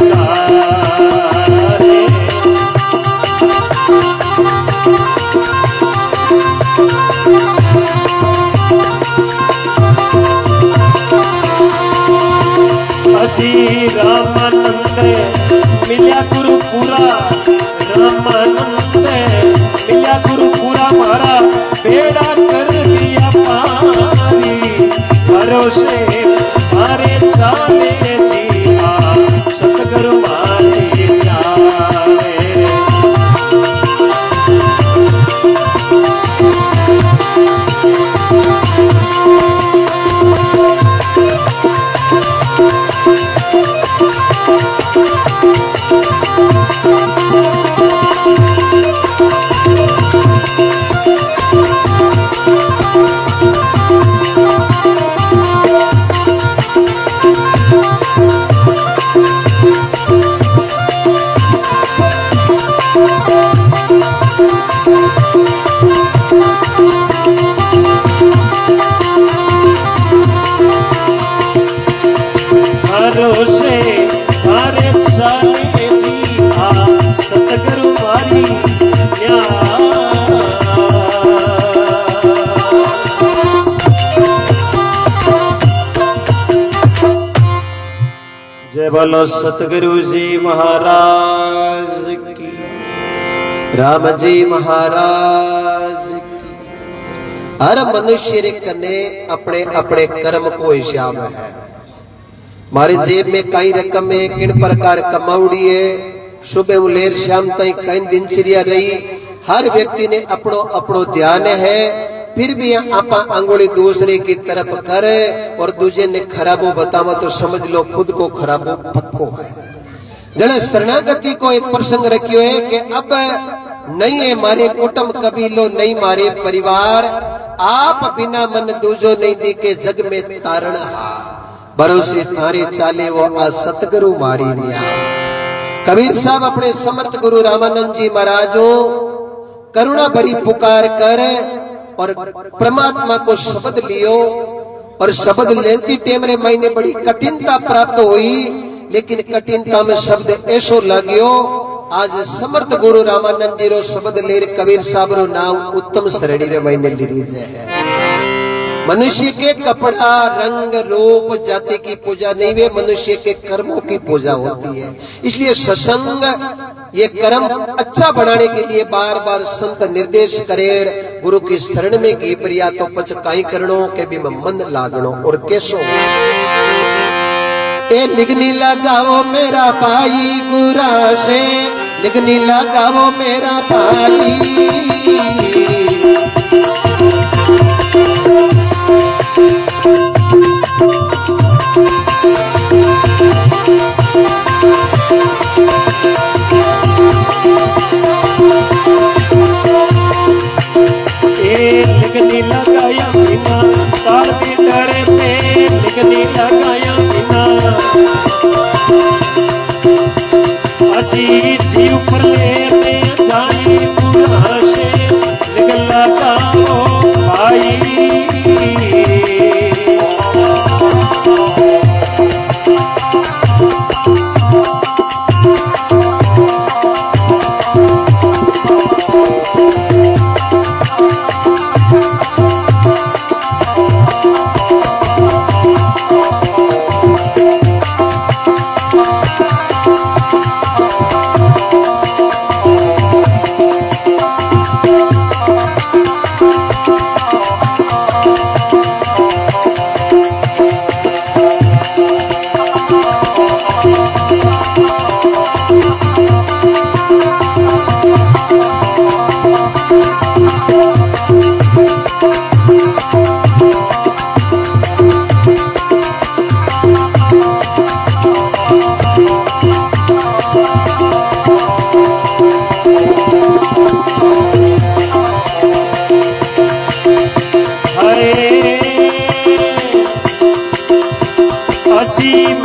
अजी रामानंद मिल्या गुरुपुरा रामानंद मिल्या गुरुपुरा मारा बेड़ा कर दिया पारी भरोसे मारे चाले जी आ सतगुरु मारी आवे भरोसे मारे चाले जी आ सतगुरु मारी जय बोलो सतगुरु जी महाराज की, राम जी महाराज की, हर मनुष्य रे कने अपने अपने कर्म को हिसाब है। मारे जेब में कई रकम है, किन प्रकार कमाउड़ी है, सुबह लेर शाम तक कई दिनचर्या रही, हर व्यक्ति ने अपनो अपनो ध्यान है। फिर भी आप अंगुली दूसरे की तरफ करे और दूसरे ने खराबो बतावा तो समझ लो खुद को खराबो पक्को है। जने शरणागति को एक प्रसंग रखियो है कि अब नहीं है मारे कुटुंब कबीलो, नहीं मारे परिवार, आप बिना मन दूजो नहीं दी के जग में तारण हार, भरोसे थारे चाले वो आ सतगुरु मारी न्याय। कबीर साहब अपने समर्थ गुरु रामानंद जी महाराजों करुणा भरी पुकार कर और परमात्मा को शब्द लियो, और शब्द लेती टेम रे मैंने बड़ी कठिनता प्राप्त हुई, लेकिन कठिनता में शब्द ऐसो लगियो। आज समर्थ गुरु रामानंद जी रो शब्द ले कबीर साहब रो नाम उत्तम श्रेणी रे मैंने ली है। मनुष्य के कपड़ा रंग रूप जाति की पूजा नहीं, वे मनुष्य के कर्मों की पूजा होती है। इसलिए सत्संग ये कर्म अच्छा बनाने के लिए बार बार संत निर्देश करे, गुरु की शरण में की प्रिया तो पच काई करणो के भी मन लागणो। और कैसो ए लिगनी लगाओ मेरा भाई गुरा से, लिगनी लगाओ मेरा भाई, लिगनी लगाया बिना ताल के डर पे, लिगनी लगाया बिना अजी जी ऊपर ले जाई पूरा से, लिग लगाओ भाई।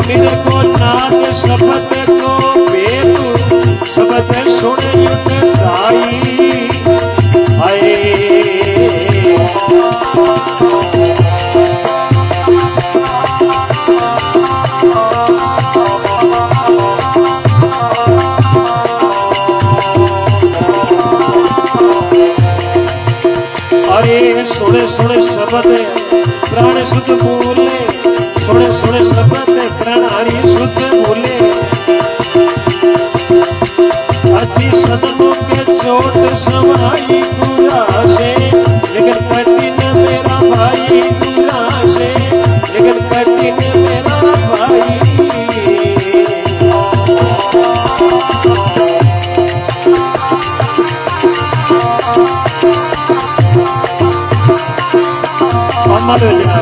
मेरे को नाथ शब्द को बेतु शब्द सुन युत गाई, अरे सुन सुन शब्द प्राण शुद्ध बोले, सुन सुन शब्द प्रणाली शुद्ध बोले, अच्छी सदनों के चोट समाई पूरा से, लेकिन कठिन मेरा भाई पूरा से, लेकिन कठिन मेरा भाई। अमर हो जाए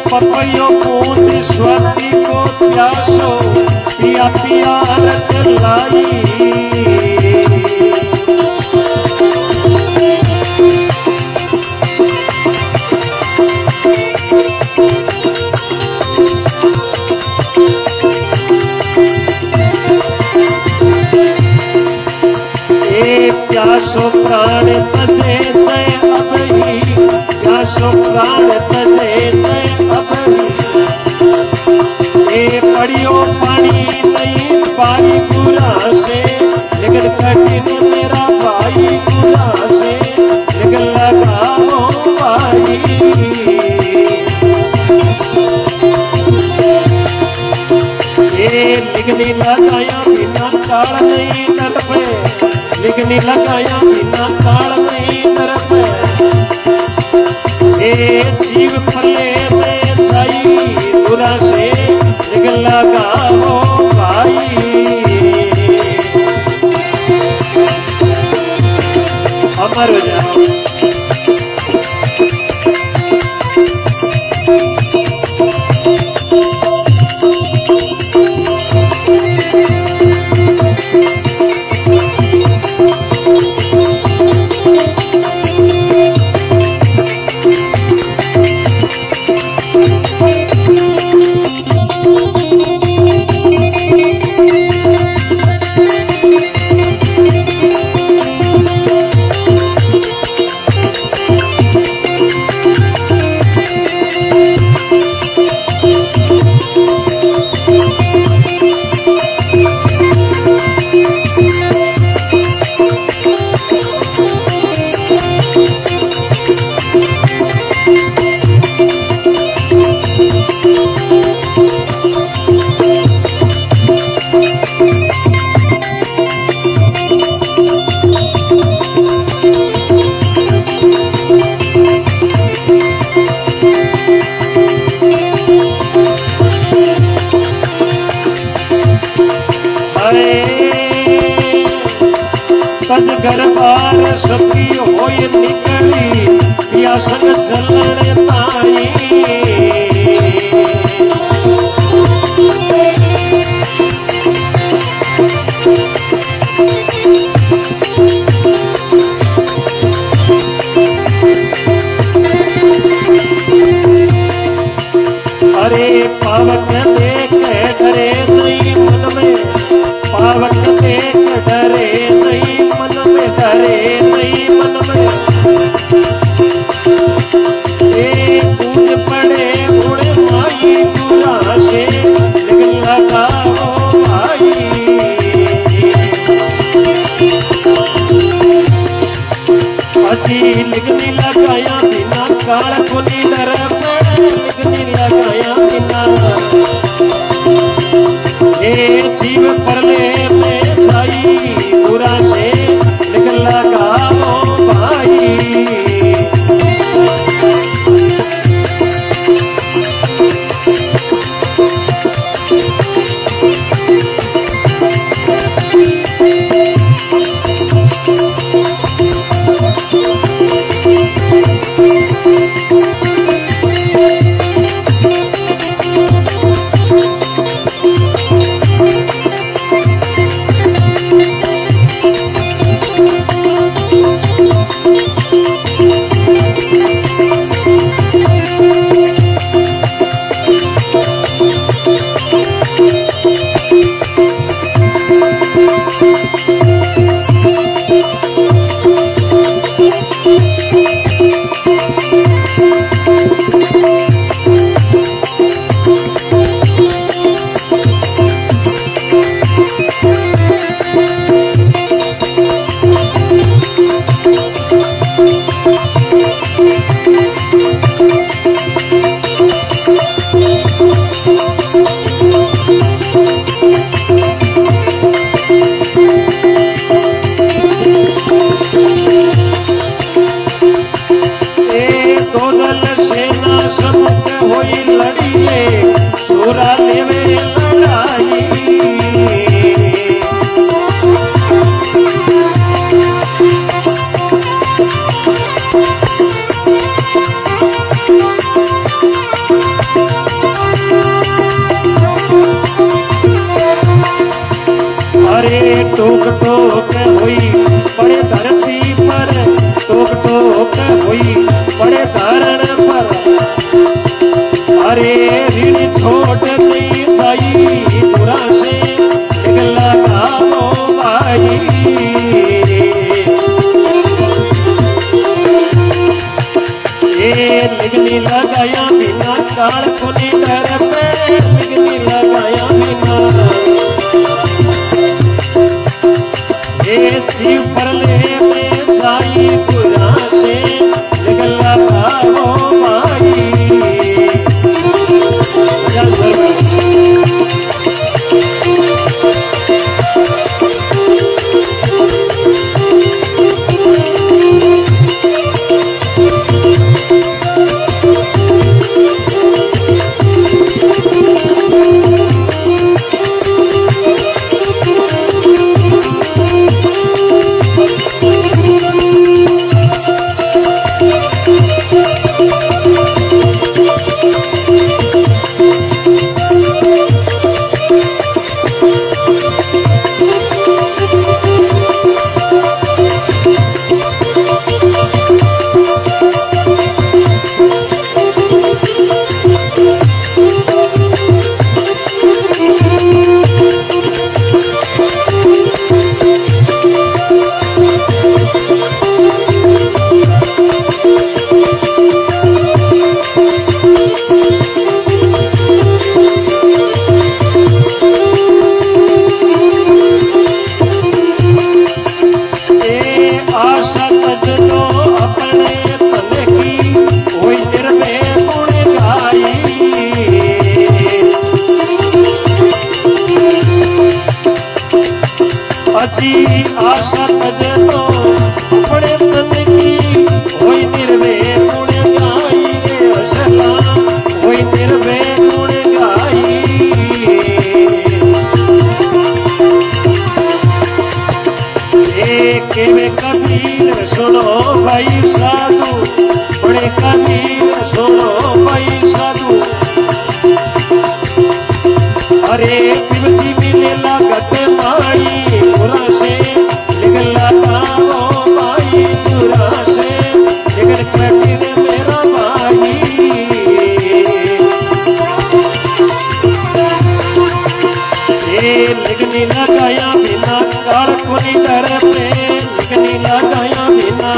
पपयो बूंद स्वाति को प्यासो पिया पिया रट लाई प्यासो प्राण तजे जय अबही प्यासो प्राण तजे जय अबही पड़ियो पानी नहीं पाई गुरा से लेकिन कठिन मेरा भाई गुरा से लेकिन लगाओ भाई लिखनी लगाया बिना ताड़ नहीं डर पे लिखनी लगाया बिना ताड़ नहीं डर पे जीव फले में जाई बुरा से लेकिन लगाओ भाई अमर हो जाओ तज गरबार सखी होय निकली पिया संग चलण ताई अरे पावक देख डरे नहीं मन में पावक देख डरे नहीं मन में डरे नहीं मन में कूद पड़े उड़े माई बुरा से लेकिन लगाओ भाई अजी लिखनी लगाया बिना काल कोनी डर पे लिखनी लगाया बिना जीव परले में जाई बुरा से लेकिन लगाओ भाई धारण पर अरे ऋण छोड़ नहीं जाई बुरा से निकला गावो भाई निगनी लगाया बिना काल को नहीं डर पे निगनी लगाया बिना जीव पर ले में जाई बुरा से निकला गावो भाई आशा तजे तो अपने तन की होई निर्वे गुण गाई रे असला होई निर्वे गुण गाई केवे कबीर सुनो भाई साधु बड़े कबीर सुनो भाई साधु अरे पिवजी मिले लागत माई बुरा से निकला गावो भाई बुरा से निकल कठिन मेरा भाई निकनी लगाया बिना काल को नहीं डर पे निकनी लगाया बिना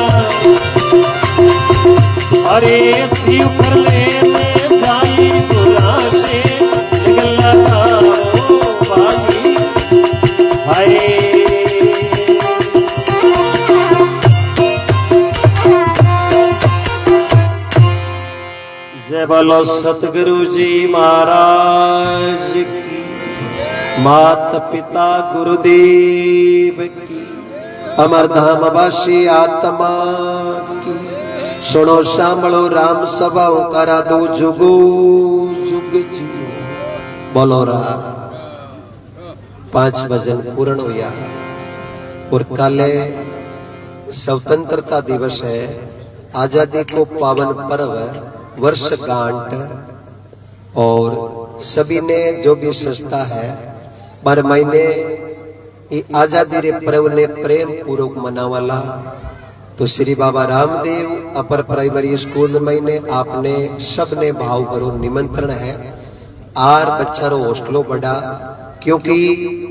अरे जीव पर ले में जाई बुरा से निकला गावो भाई भाई जय बोलो सतगुरु जी महाराज की मात पिता गुरुदेव की अमरधाम वासी आत्मा की सुनो सांभळो राम सभाओं करा दो जुगो जुग जियो बोलो राम 5 भजन पूर्ण हुआ और काले स्वतंत्रता दिवस है आजादी को पावन पर्व वर्षगांठ और सभी ने जो भी संस्था है हर महीने ये आजादी रे पर्व ने प्रेम पूर्वक मनावाला तो Shri Baba Ramdev upper primary school महीने आपने सबने भाव भरो निमंत्रण है आर बच्चा रो हॉस्टलो बड़ा क्योंकि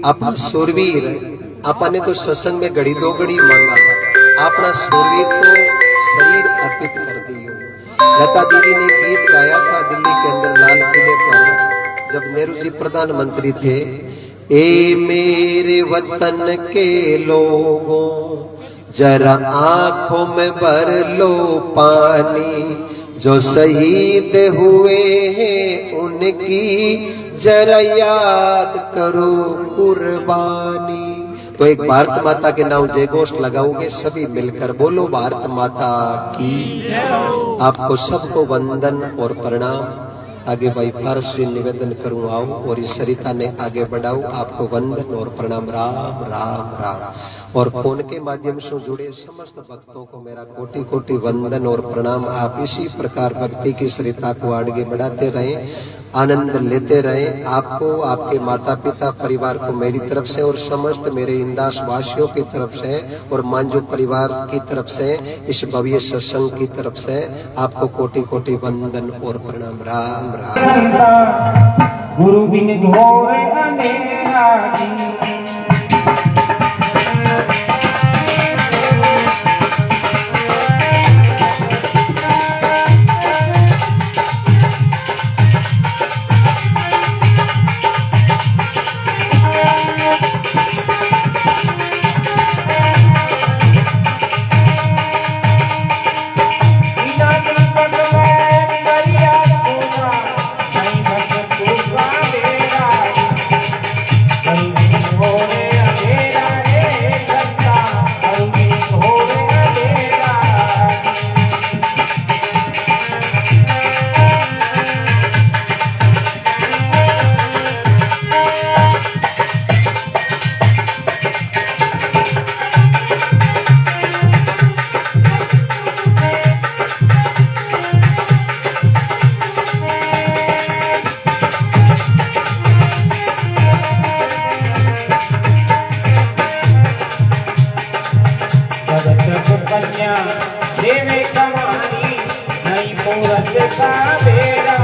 अपना सूरवीर अपने तो सत्संग में घड़ी 2 घड़ी मांगा अपना सूरवीर तो शरीर अर्पित कर दियो। लता दीदी ने गीत गाया था दिल्ली के अंदर लाल किले पर जब नेहरू जी प्रधानमंत्री थे ए मेरे वतन के लोगों जरा आंखों में भर लो पानी जो शहीद हुए हैं उनकी जरा याद करो कुर्बानी। तो एक भारत माता के नाम जय घोष लगाओगे सभी मिलकर बोलो भारत माता की। आपको सबको वंदन और प्रणाम। आगे भाई फारसी निवेदन करूं आओ और इस सरिता ने आगे बढ़ाओ आपको वंदन और प्रणाम। राम राम राम। और फोन के माध्यम से जुड़े समस्त समस्त भक्तों को मेरा कोटि कोटि वंदन और प्रणाम। आप इसी प्रकार भक्ति की सरिता को आगे बढ़ाते रहें, आनंद लेते रहें। आपको, आपके माता पिता परिवार को मेरी तरफ से और समस्त मेरे इंदास वासियों की तरफ से और मांझू परिवार की तरफ से, इस भव्य सत्संग की तरफ से आपको कोटि कोटि वंदन और प्रणाम। राम राम। गुरु बिन घोर अंधेरा जी, कन्या देवे कमानी नहीं पूरत का बेड़ा।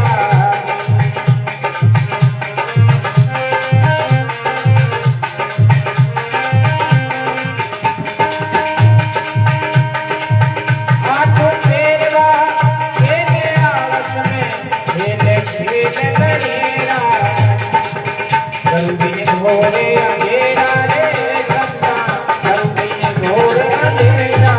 आठों फेरवा खेले आलस में खेले खेले करेरा, करुबिन घोरे अंधेरा रे संता, करुबिन घोरे अंधेरा।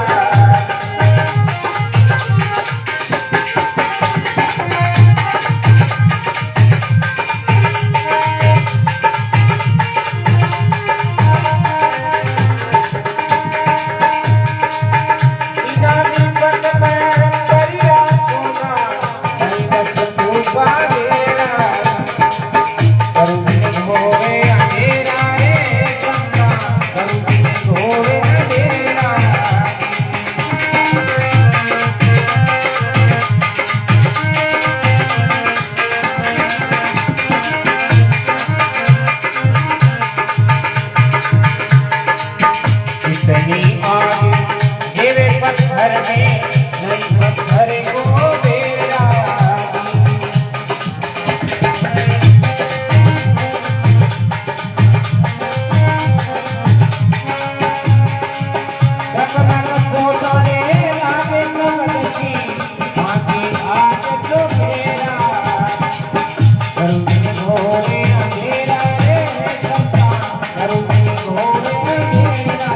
पत्थर में नहीं पत्थर को बेड़ा। सकल सोचने लागे समझ की बाकी आज तो मेरा, करुबिन घोरे अंधेरा रे संता, करुबिन घोरे अंधेरा।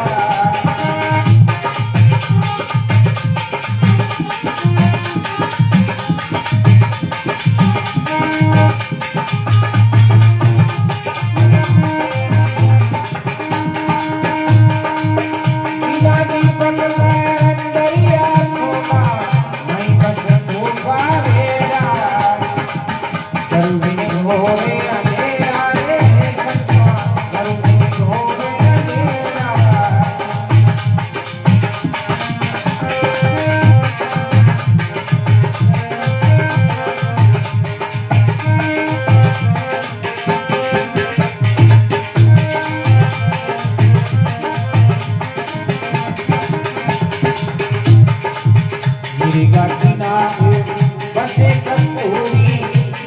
बसे कस्तूरी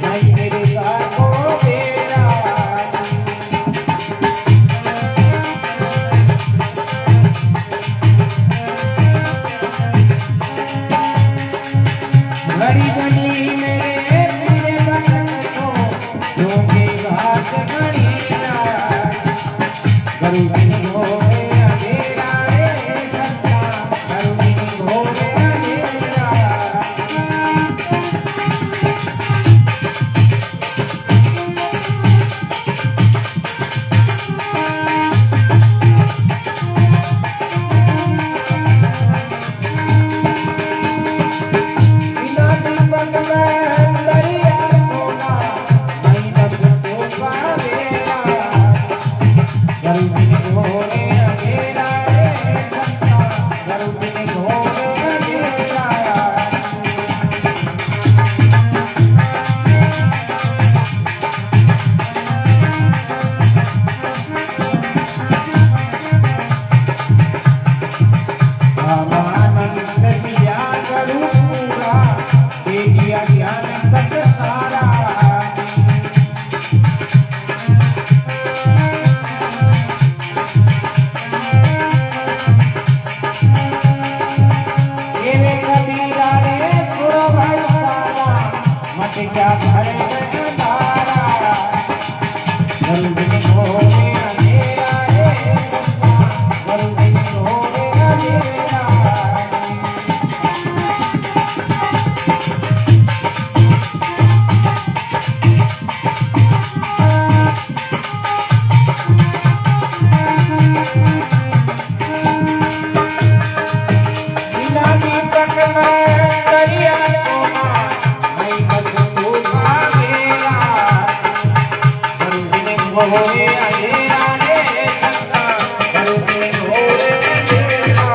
नहीं मेरे को बेड़ा। घड़ी घड़ी मेरे पूरे बदन को डोंगे घास घड़ीना, करुबिन घोरे अंधेरा रे संता, करुबिन घोरे अंधेरा। करुबिन घोरे अंधेरा रे संता, करुबिन बाटे क्या घर में तारा जल्दी होने अंधेरा रे जल्दी होने अंधेरा होए अंधेरा रे चंदा जल्दी होए अंधेरा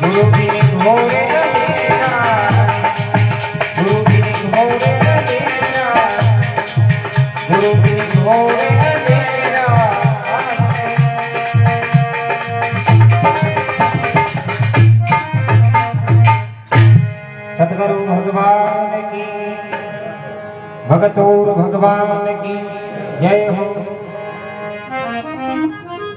जल्दी होए अंधेरा जल्दी होए अंधेरा जल्दी होए अंधेरा सतगुरु भगवान की भगतोर भगवान की जय हो।